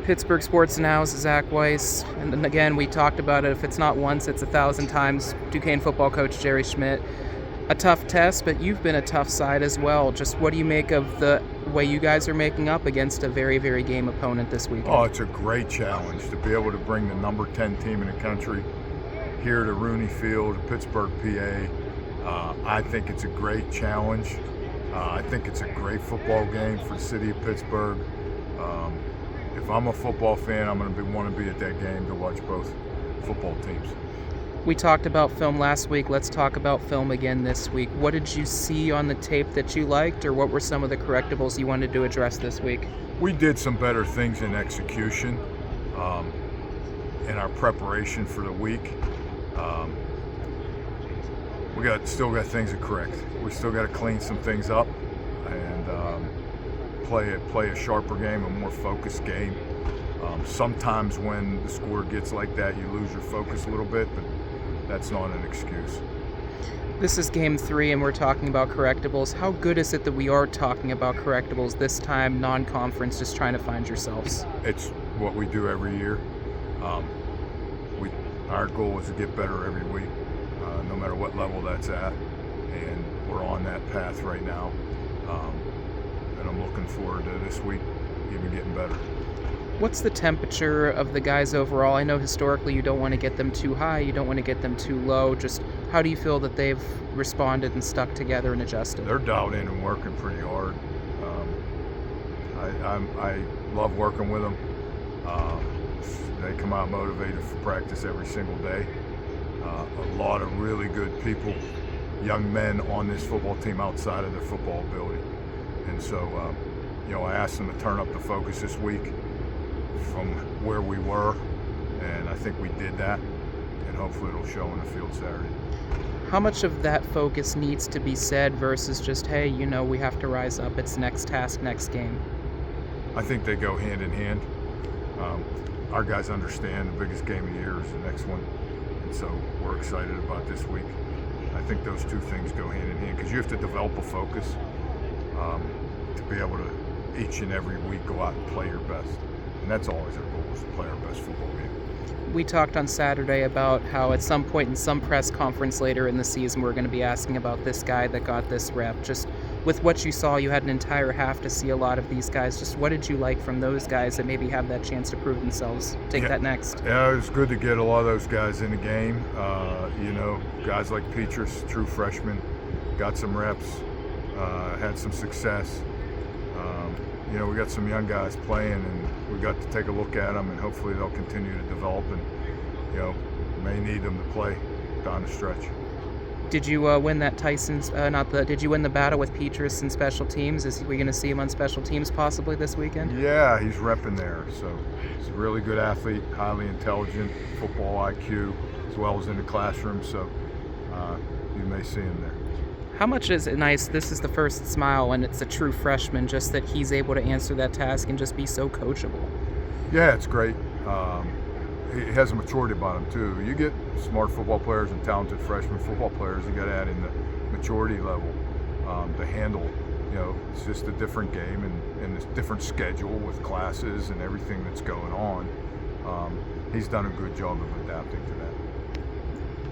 Pittsburgh Sports Now's Zach Weiss, and then again we talked about it. If it's not once, it's 1,000 times. Duquesne football coach Jerry Schmitt. A tough test, but you've been a tough side as well. Just what do you make of the way you guys are making up against a very, very game opponent this weekend? Oh, it's a great challenge to be able to bring the number 10 team in the country here to Rooney Field, Pittsburgh, PA. I think it's a great challenge. I think it's a great football game for the city of Pittsburgh. If I'm a football fan, I'm going to want to be at that game to watch both football teams. We talked about film last week. Let's talk about film again this week. What did you see on the tape that you liked, or what were some of the correctables you wanted to address this week? We did some better things in execution in our preparation for the week. We still got things to correct. We still got to clean some things up and play a sharper game, a more focused game. Sometimes when the score gets like that, you lose your focus a little bit, but that's not an excuse. This is game 3 and we're talking about correctables. How good is it that we are talking about correctables this time, non-conference, just trying to find yourselves? It's what we do every year. Our goal is to get better every week, no matter what level that's at, and we're on that path right now. And I'm looking forward to this week even getting better. What's the temperature of the guys overall? I know historically you don't want to get them too high, you don't want to get them too low. Just how do you feel that they've responded and stuck together and adjusted? They're dialed in and working pretty hard. I love working with them. They come out motivated for practice every single day. A lot of really good people, young men on this football team outside of the football ability. And so, I asked them to turn up the focus this week from where we were, and I think we did that, and hopefully it'll show in the field Saturday. How much of that focus needs to be said versus just, hey, we have to rise up, it's next task, next game? I think they go hand in hand. Our guys understand the biggest game of the year is the next one, and so we're excited about this week. I think those two things go hand in hand because you have to develop a focus to be able to each and every week go out and play your best. And that's always our goal, is to play our best football game. We talked on Saturday about how at some point in some press conference later in the season we're going to be asking about this guy that got this rep. Just with what you saw, you had an entire half to see a lot of these guys. Just what did you like from those guys that maybe have that chance to prove themselves, take that next? Yeah, it was good to get a lot of those guys in the game. Guys like Petrus, true freshman, got some reps, had some success. We got some young guys playing, and we got to take a look at them, and hopefully they'll continue to develop, and may need them to play down the stretch. Did you win that Did you win the battle with Petrus in special teams? Is we going to see him on special teams possibly this weekend? Yeah, he's repping there. So he's a really good athlete, highly intelligent, football IQ, as well as in the classroom. So you may see him there. How much is it nice? This is the first smile, and it's a true freshman, just that he's able to answer that task and just be so coachable. Yeah, it's great. He has a maturity about him, too. You get smart football players and talented freshman football players, you got to add in the maturity level to handle. It's just a different game and a different schedule with classes and everything that's going on. He's done a good job of adapting to that.